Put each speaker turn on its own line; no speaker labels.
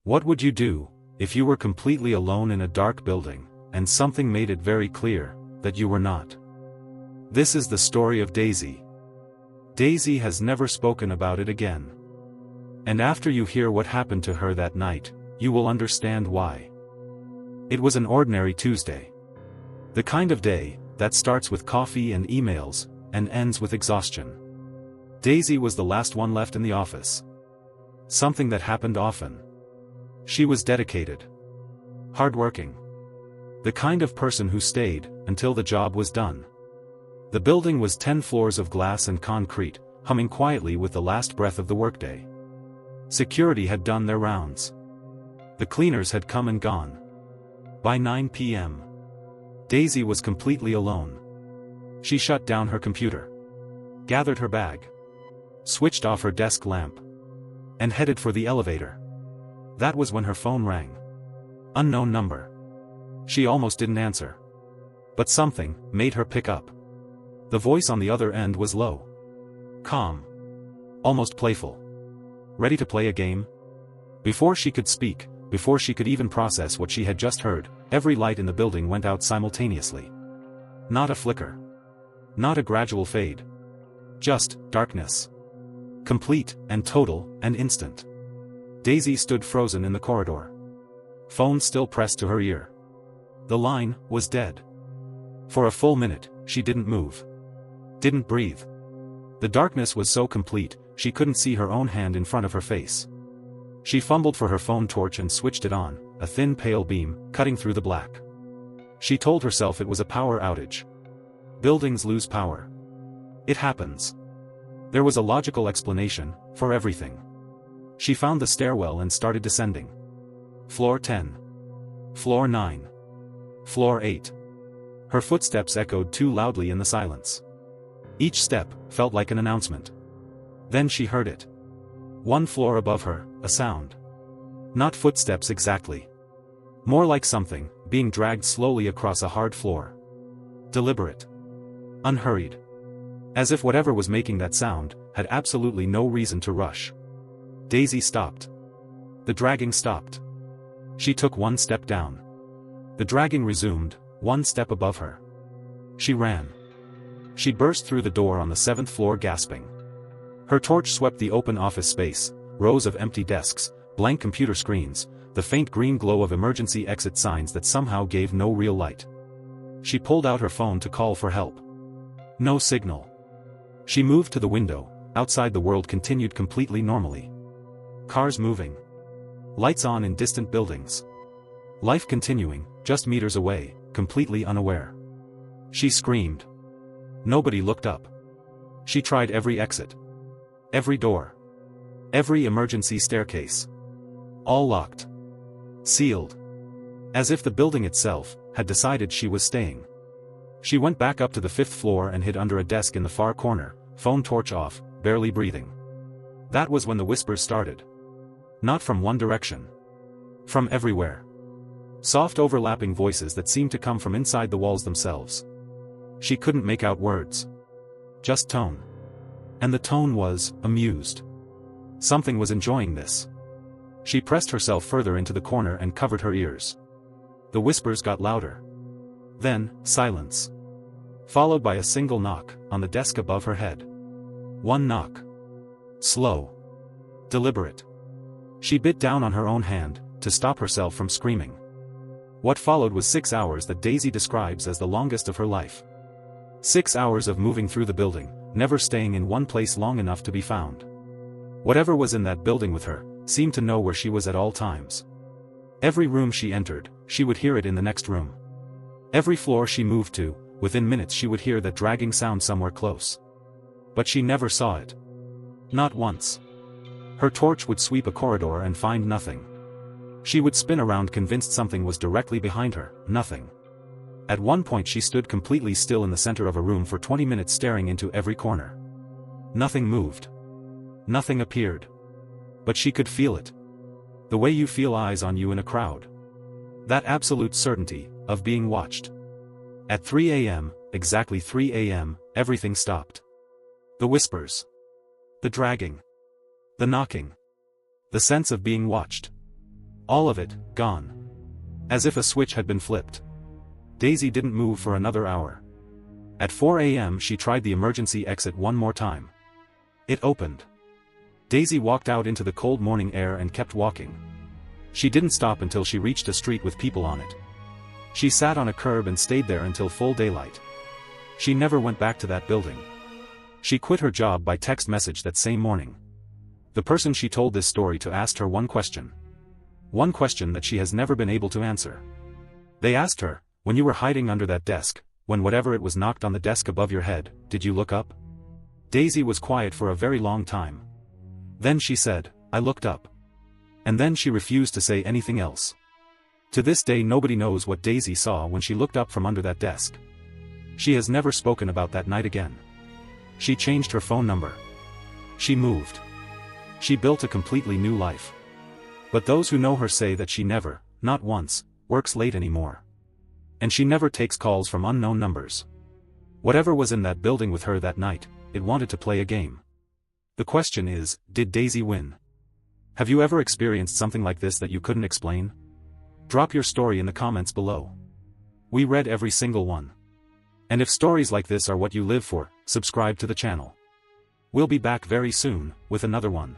What would you do if you were completely alone in a dark building, and something made it very clear that you were not? This is the story of Daisy. Daisy has never spoken about it again. And after you hear what happened to her that night, you will understand why. It was an ordinary Tuesday. The kind of day that starts with coffee and emails, and ends with exhaustion. Daisy was the last one left in the office. Something that happened often. She was dedicated. Hardworking. The kind of person who stayed until the job was done. The building was 10 floors of glass and concrete, humming quietly with the last breath of the workday. Security had done their rounds. The cleaners had come and gone. By 9 p.m., Daisy was completely alone. She shut down her computer, gathered her bag, switched off her desk lamp, and headed for the elevator. That was when her phone rang. Unknown number. She almost didn't answer. But something made her pick up. The voice on the other end was low. Calm. Almost playful. Ready to play a game? Before she could speak, before she could even process what she had just heard, every light in the building went out simultaneously. Not a flicker. Not a gradual fade. Just darkness. Complete and total and instant. Daisy stood frozen in the corridor. Phone still pressed to her ear. The line was dead. For a full minute, she didn't move. Didn't breathe. The darkness was so complete, she couldn't see her own hand in front of her face. She fumbled for her phone torch and switched it on, a thin pale beam, cutting through the black. She told herself it was a power outage. Buildings lose power. It happens. There was a logical explanation for everything. She found the stairwell and started descending. Floor 10. Floor 9. Floor 8. Her footsteps echoed too loudly in the silence. Each step felt like an announcement. Then she heard it. One floor above her, a sound. Not footsteps exactly. More like something being dragged slowly across a hard floor. Deliberate. Unhurried. As if whatever was making that sound had absolutely no reason to rush. Daisy stopped. The dragging stopped. She took one step down. The dragging resumed, one step above her. She ran. She burst through the door on the 7th floor gasping. Her torch swept the open office space, rows of empty desks, blank computer screens, the faint green glow of emergency exit signs that somehow gave no real light. She pulled out her phone to call for help. No signal. She moved to the window. Outside the world continued completely normally. Cars moving. Lights on in distant buildings. Life continuing, just meters away, completely unaware. She screamed. Nobody looked up. She tried every exit. Every door. Every emergency staircase. All locked. Sealed. As if the building itself had decided she was staying. She went back up to the 5th floor and hid under a desk in the far corner, phone torch off, barely breathing. That was when the whispers started. Not from one direction. From everywhere. Soft overlapping voices that seemed to come from inside the walls themselves. She couldn't make out words. Just tone. And the tone was amused. Something was enjoying this. She pressed herself further into the corner and covered her ears. The whispers got louder. Then, silence. Followed by a single knock on the desk above her head. One knock. Slow. Deliberate. She bit down on her own hand to stop herself from screaming. What followed was 6 hours that Daisy describes as the longest of her life. 6 hours of moving through the building, never staying in one place long enough to be found. Whatever was in that building with her seemed to know where she was at all times. Every room she entered, she would hear it in the next room. Every floor she moved to, within minutes she would hear that dragging sound somewhere close. But she never saw it. Not once. Her torch would sweep a corridor and find nothing. She would spin around convinced something was directly behind her, nothing. At one point she stood completely still in the center of a room for 20 minutes staring into every corner. Nothing moved. Nothing appeared. But she could feel it. The way you feel eyes on you in a crowd. That absolute certainty of being watched. At 3 a.m., exactly 3 a.m., everything stopped. The whispers. The dragging. The knocking. The sense of being watched. All of it, gone. As if a switch had been flipped. Daisy didn't move for another hour. At 4 a.m. she tried the emergency exit one more time. It opened. Daisy walked out into the cold morning air and kept walking. She didn't stop until she reached a street with people on it. She sat on a curb and stayed there until full daylight. She never went back to that building. She quit her job by text message that same morning. The person she told this story to asked her one question. One question that she has never been able to answer. They asked her, when you were hiding under that desk, when whatever it was knocked on the desk above your head, did you look up? Daisy was quiet for a very long time. Then she said, I looked up. And then she refused to say anything else. To this day nobody knows what Daisy saw when she looked up from under that desk. She has never spoken about that night again. She changed her phone number. She moved. She built a completely new life. But those who know her say that she never, not once, works late anymore. And she never takes calls from unknown numbers. Whatever was in that building with her that night, it wanted to play a game. The question is, did Daisy win? Have you ever experienced something like this that you couldn't explain? Drop your story in the comments below. We read every single one. And if stories like this are what you live for, subscribe to the channel. We'll be back very soon, with another one.